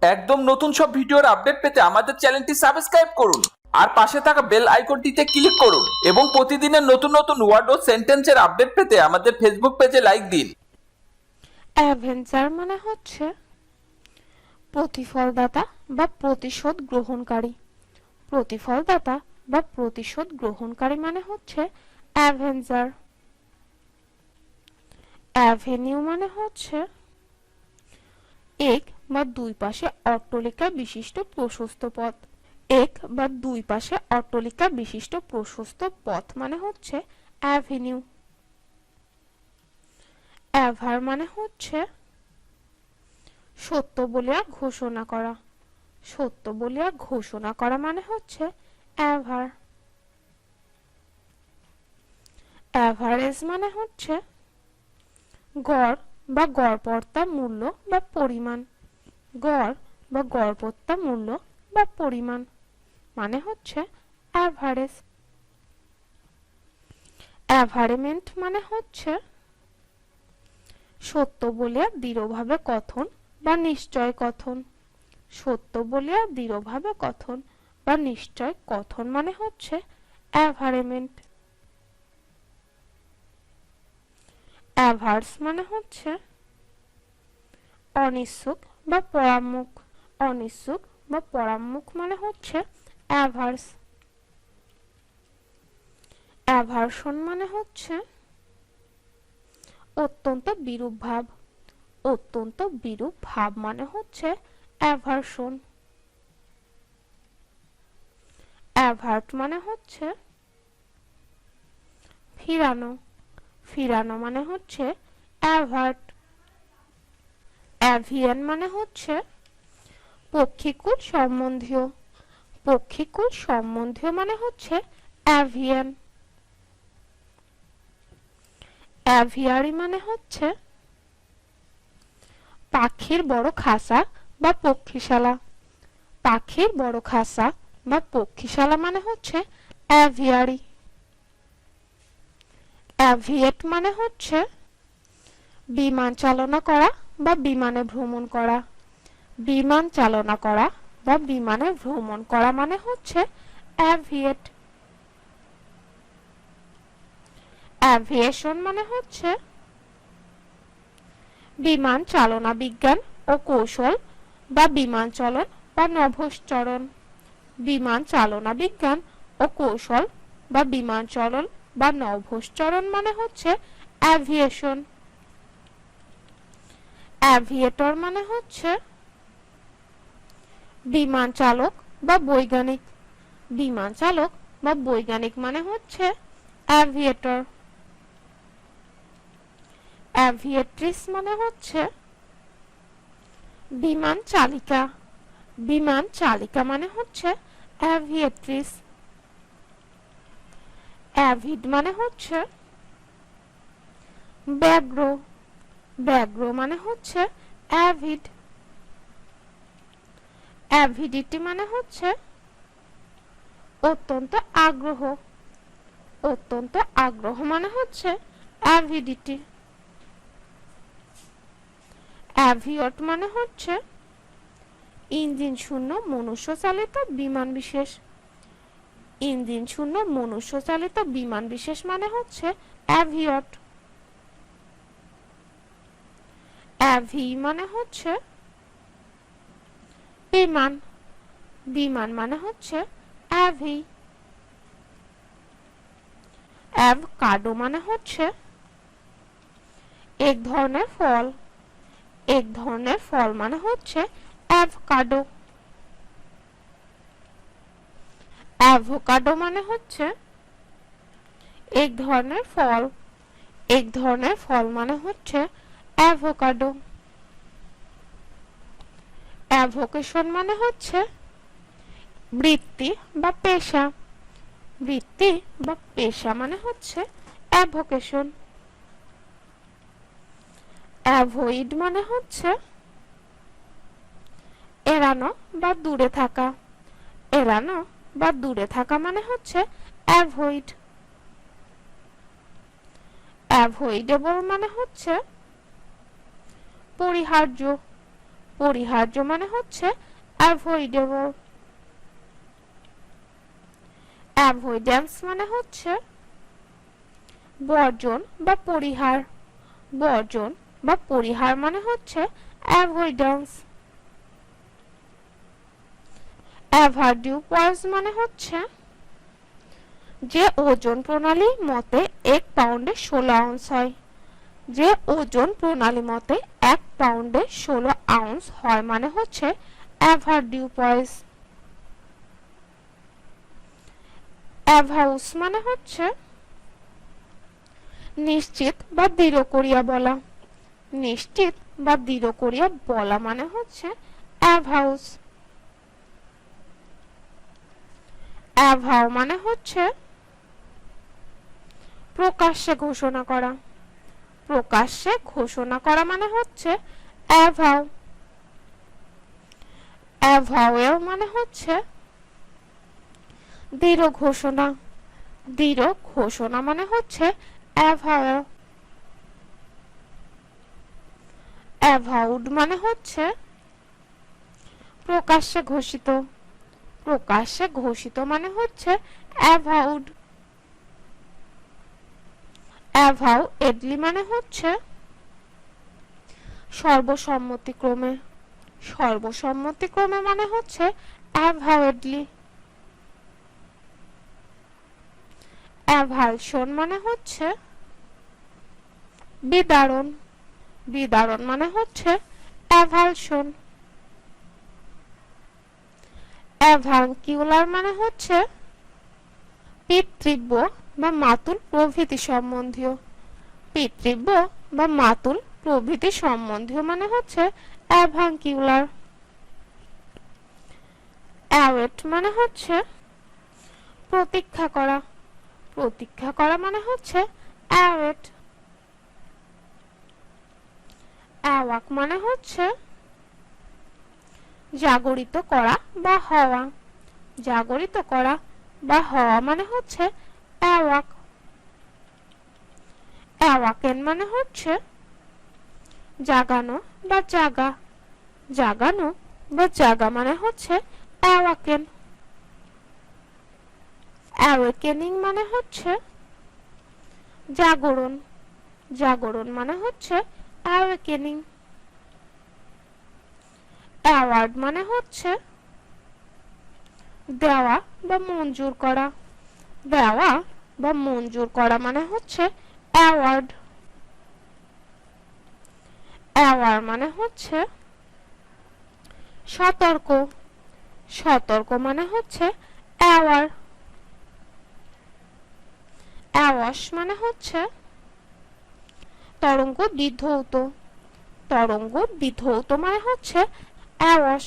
একদম নতুন সব ভিডিওর আপডেট পেতে আমাদের চ্যানেলটি সাবস্ক্রাইব করুন আর পাশে থাকা বেল আইকনটিতে ক্লিক করুন এবং প্রতিদিনের নতুন নতুন ওয়ার্ড ও সেন্টেন্সের আপডেট পেতে আমাদের ফেসবুক পেজে লাইক দিন। অ্যাভেঞ্জার মানে হচ্ছে প্রতিফলদাতা বা প্রতিশোধ গ্রহণকারী। প্রতিফলদাতা বা প্রতিশোধ গ্রহণকারী মানে হচ্ছে অ্যাভেঞ্জার। অ্যাভিনিউ মানে হচ্ছে এক বা দুই পাশে অট্টালিকা বিশিষ্ট প্রশস্ত পথ। এক বা দুই পাশে অট্টালিকা বিশিষ্ট প্রশস্ত পথ মানে হচ্ছে অ্যাভিনিউ। অ্যাভার মানে হচ্ছে সত্য বলিয়া ঘোষণা করা। সত্য বলিয়া ঘোষণা করা মানে হচ্ছে অ্যাভার। অ্যাভারেজ মানে হচ্ছে গড় বা গড়পড়তা মূল্য বা পরিমাণ। গড় বা গড়পড়তা মূল্য বা পরিমাণ মানে হচ্ছে অ্যাভারেজ। অ্যাভারেমেন্ট মানে হচ্ছে সত্য বলিয়া দৃঢ়ভাবে কথন বা নিশ্চয় কথন। সত্য বলিয়া দৃঢ়ভাবে কথন বা নিশ্চয় কথন মানে হচ্ছে অ্যাভারেমেন্ট। অ্যাভার্স মানে হচ্ছে অনিচ্ছুক বা পরামুখ। অনিচ্ছুক বা পরামুখ মানে হচ্ছে অ্যাভার্স। অ্যাভার্সন মানে হচ্ছে অত্যন্ত বিরূপ ভাব। অত্যন্ত বিরূপ ভাব মানে হচ্ছে অ্যাভার্সন। অ্যাভার্ট মানে হচ্ছে ফিরানো। ফিরানো মানে হচ্ছে অ্যাভার্ট। অ্যাভিয়ান মানে হচ্ছে পক্ষিকুল সম্বন্ধীয়। পক্ষিকুল সম্বন্ধীয় মানে হচ্ছে অ্যাভিয়ান। অ্যাভিয়ারি মানে হচ্ছে পাখির বড় খাঁচা বা পক্ষীশালা। পাখির বড় খাঁচা বা পক্ষীশালা মানে হচ্ছে অ্যাভিয়ারি। অ্যাভিয়েট মানে হচ্ছে বিমান চালনা করা বা বিমানে ভ্রমণ করা। বিমান চালনা করা বা বিমানে ভ্রমণ করা মানে হচ্ছে অ্যাভিয়েট। অ্যাভিয়েশন মানে হচ্ছে বিমান চালনা বিজ্ঞান ও কৌশল বা বিমান চলন বা নভশ্চরণ। বিমান চালনা বিজ্ঞান ও কৌশল বা বিমান চলন বা নভশ্চরণ মানে হচ্ছে অ্যাভিয়েশন। অ্যাভিয়েটর মানে হচ্ছে বিমান চালক বা বৈজ্ঞানিক। বিমান চালক বা বৈজ্ঞানিক মানে হচ্ছে অ্যাভিয়েটর। অ্যাভিয়েট্রিস মানে হচ্ছে বিমান চালিকা। বিমান চালিকা মানে হচ্ছে অ্যাভিয়েট্রিস। অ্যাভিড মানে হচ্ছে ব্যগ্র। ব্যগ্র মানে হচ্ছে অ্যাভিড। অ্যাভিডিটি মানে হচ্ছে অত্যন্ত আগ্রহ। অত্যন্ত আগ্রহ মানে হচ্ছে অ্যাভিডিটি। অ্যাভিয়ট মানে হচ্ছে ইঞ্জিন শূন্য মনুষ্য চালিত বিমান বিশেষ। ইঞ্জিন শূন্য মনুষ্য চালিত বিমান বিশেষ মানে হচ্ছে অ্যাভিয়ট। অ্যাভি মানে হচ্ছে বিমান। বিমান মানে হচ্ছে অ্যাভি। অ্যাভকাডো মানে হচ্ছে এক ধরনের ফল। এক ধরনের ফল মানে হচ্ছে অ্যাভকাডো। অ্যাভোকাডো মানে হচ্ছে এক ধরনের ফল। এক ধরনের ফল মানে হচ্ছে অ্যাভোকাডো। অ্যাভোকেশন মানে হচ্ছে বৃত্তি বা পেশা। বৃত্তি বা পেশা মানে হচ্ছে অ্যাভোকেশন। অ্যাভয়েড মানে হচ্ছে এড়ানো বা দূরে থাকা। এড়ানো বা দূরে থাকা মানে হচ্ছে অ্যাভয়েড। অ্যাভয়েডেবল মানে হচ্ছে পরিহার্য। পরিহার্য মানে হচ্ছে অ্যাভয়েডেবল। অ্যাভয়েডেন্স মানে হচ্ছে বর্জন বা পরিহার। বর্জন বা পরিহার মানে হচ্ছে অ্যাভয়েডেন্স। অ্যাভারডিউ পয়েন্টস মানে হচ্ছে যে ওজন প্রণালী মতে 1 পাউন্ডে 16 আউন্স হয়। যে ওজন প্রণালী মতে 1 পাউন্ডে 16 আউন্স হয় মানে হচ্ছে অ্যাভারডিউ পয়েন্টস। অ্যাভাউস মানে হচ্ছে নিশ্চিত বা দৃঢ় করিয়া বলা। নিশ্চিত বা দৃঢ় করিয়া বলা মানে হচ্ছে অ্যাভাউস। অ্যাভাও মানে হচ্ছে প্রকাশ্যে ঘোষণা করা। প্রকাশ্যে ঘোষণা করা মানে হচ্ছে অ্যাভাও। অ্যাভাওয়েল মানে হচ্ছে দৃঢ় ঘোষণা। দৃঢ় ঘোষণা মানে হচ্ছে অ্যাভাওয়েল। অ্যাভাউড মানে হচ্ছে প্রকাশ্যে ঘোষিত। প্রকাশ্যে ঘোষিত মানে হচ্ছে অ্যাভাউড। অ্যাভাউএডলি মানে হচ্ছে সর্বসম্মতিক্রমে। সর্বসম্মতিক্রমে মানে হচ্ছে অ্যাভাউএডলি। অ্যাভালশন মানে হচ্ছে বিদারণ। বিদারণ মানে হচ্ছে অ্যাভালশন। অ্যাভাঙ্কিউলার মানে হচ্ছে পিতৃব্য বা মাতুল প্রভৃতি সম্বন্ধীয়। পিতৃব্য বা মাতুল প্রভৃতি সম্বন্ধীয় মানে হচ্ছে অ্যাভাঙ্কিউলার। অ্যাওয়েট মানে হচ্ছে প্রতীক্ষা করা। প্রতীক্ষা করা মানে হচ্ছে অ্যাওয়েট। অ্যাওয়াক মানে হচ্ছে জাগরিত করা বা হওয়া। জাগরিত করা বা হওয়া মানে হচ্ছে অ্যাওয়াক। অ্যাওয়াকেন মানে হচ্ছে জাগানো বা জাগা। জাগানো বা জাগা মানে হচ্ছে অ্যাওয়াকেন। অ্যাওয়েকেনিং মানে হচ্ছে জাগরণ। জাগরণ মানে হচ্ছে অ্যাওয়েকেনিং। অ্যাওয়ার্ড মানে হচ্ছে দেওয়া বা মঞ্জুর করা। দেওয়া বা মঞ্জুর করা মানে হচ্ছে অ্যাওয়ার্ড। অ্যাওয়ার মানে হচ্ছে সতর্ক। সতর্ক মানে হচ্ছে অ্যাওয়ার। অ্যাওয়াশ মানে হচ্ছে তরঙ্গ দ্বিধৌত। তরঙ্গ দ্বিধৌত মানে হচ্ছে অ্যাওয়াশ।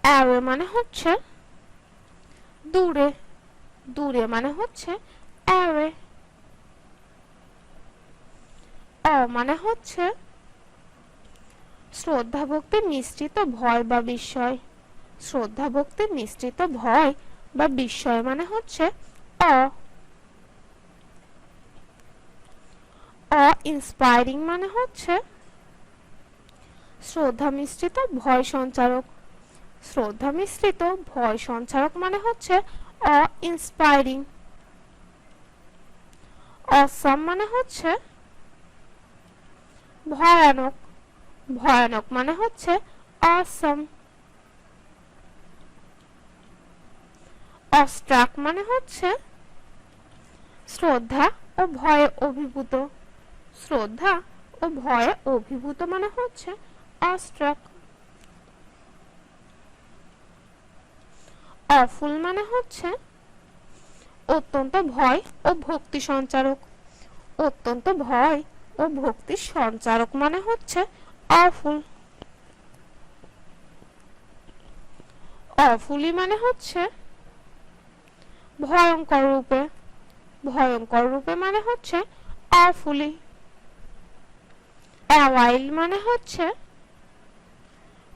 অ্যাওয়ে মানে হচ্ছে দূরে। দূরে মানে হচ্ছে অ্যাওয়ে। মানে হচ্ছে শ্রদ্ধা ভক্তি মিশ্রিত ভয় বা বিস্ময়। শ্রদ্ধা ভক্তি মিশ্রিত ভয় বা বিস্ময় মানে হচ্ছে ইন্সপায়ারিং মানে হচ্ছে শ্রদ্ধা মিশ্রিত ভয় সঞ্চারক। শ্রদ্ধা মিশ্রিত ভয় সঞ্চারক মানে হচ্ছে ইন্সপায়ারিং। অসাম মানে হচ্ছে ভয়ানক। ভয়ানক মানে হচ্ছে অসাম। অস্ট্রাক মানে হচ্ছে শ্রদ্ধা ও ভয়ে অভিভূত। শ্রদ্ধা ও ভয়ে অভিভূত মানে হচ্ছে অস্ট্রাক। অফুল মানে হচ্ছে অত্যন্ত ভয় ও ভক্তি সঞ্চারক। অত্যন্ত ভয় ও ভক্তি সঞ্চারক মানে হচ্ছে অফুল। অফুলি মানে হচ্ছে ভয়ঙ্কর রূপে। ভয়ঙ্কর রূপে মানে হচ্ছে অফুলি। অ্যাওয়াইল মানে হচ্ছে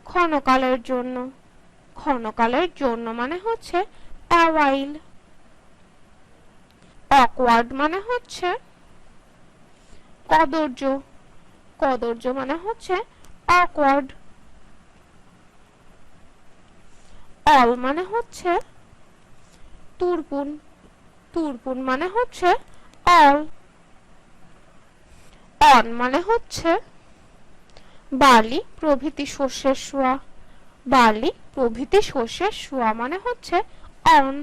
ক্ষণকালের জন্য। ক্ষণকালের জন্য মানে হচ্ছে অ্যাওয়াইল। অকওয়ার্ড মানে হচ্ছে কদর্য। কদর্য মানে হচ্ছে awkward, অল মানে হচ্ছে তুরপুন, তুরপুন মানে হচ্ছে অল, অন মানে হচ্ছে বার্লি প্রভৃতি শস্যের সোয়া, বার্লি প্রভৃতি শস্যের সোয়া মানে হচ্ছে অন,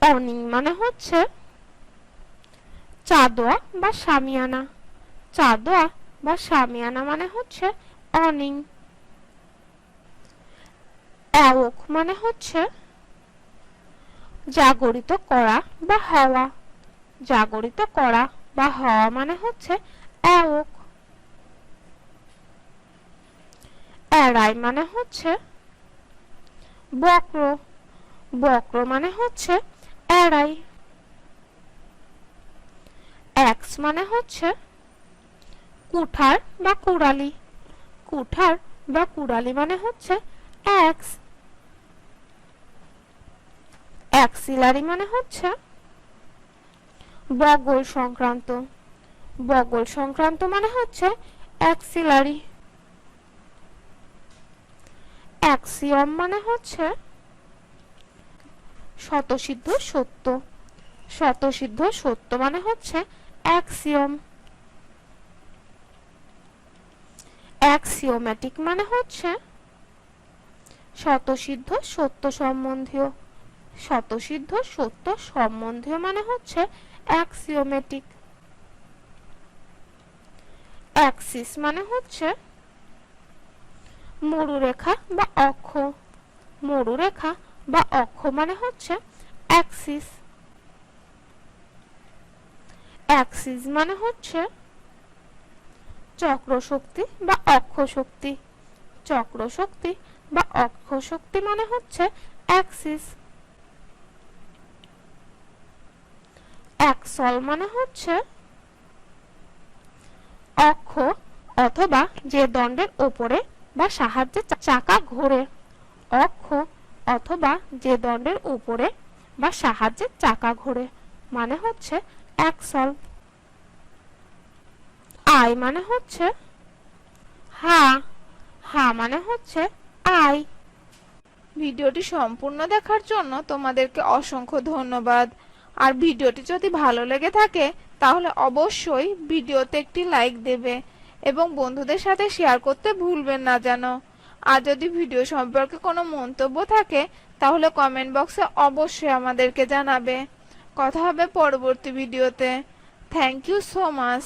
অনিং মানে হচ্ছে চাঁদোয়া বা শামিয়ানা, চাঁদোয়া বা শামিয়ানা মানে হচ্ছে অনিং, অ্যাওক মানে হচ্ছে জাগরিত করা বা হওয়া, জাগরিত করা বা হওয়া মানে হচ্ছে অ্যাওক, অ্যারাই মানে হচ্ছে বক্র, বক্র মানে হচ্ছে অ্যারাই, এক্স মানে হচ্ছে কুঠার বা কুড়ালি, কুঠার বা কুড়ালি মানে হচ্ছে এক্স, অ্যাক্সিলারি মানে হচ্ছে বগল সংক্রান্ত, বগল সংক্রান্ত মানে হচ্ছে অ্যাক্সিলারি, অ্যাক্সিয়ম মানে হচ্ছে স্বতঃসিদ্ধ সত্য, স্বতঃসিদ্ধ সত্য মানে হচ্ছে অ্যাক্সিয়ম, অ্যাক্সিওম্যাটিক মানে হচ্ছে স্বতঃসিদ্ধ সত্য সম্বন্ধীয়, স্বতঃসিদ্ধ সত্য সম্বন্ধীয় মানে হচ্ছে অ্যাক্সিওমেটিক, অ্যাক্সিস মানে হচ্ছে মরুরেখা বা অক্ষ, মরুরেখা বা অক্ষ মানে হচ্ছে অ্যাক্সিস, অ্যাক্সিস মানে হচ্ছে চক্রশক্তি বা অক্ষ শক্তি, চক্রশক্তি বা অক্ষ শক্তি মানে হচ্ছে অ্যাক্সিস, অ্যাক্সল মানে হচ্ছে অক্ষ অথবা যে দণ্ডের উপরে বা সাহায্যে চাকা ঘোরে, অক্ষ অথবা যে দণ্ডের উপরে বা সাহায্যে চাকা ঘোরে মানে হচ্ছে অ্যাক্সল, আই মানে হচ্ছে হা, হা মানে হচ্ছে আই। ভিডিওটি সম্পূর্ণ দেখার জন্য তোমাদেরকে অসংখ্য ধন্যবাদ। আর ভিডিওটি যদি ভালো লেগে থাকে তাহলে অবশ্যই ভিডিওতে একটি লাইক দেবে এবং বন্ধুদের সাথে শেয়ার করতে ভুলবেন না যেন। আর যদি ভিডিও সম্পর্কে কোনো মন্তব্য থাকে তাহলে কমেন্ট বক্সে অবশ্যই আমাদেরকে জানাবে। কথা হবে পরবর্তী ভিডিওতে। Thank you so much.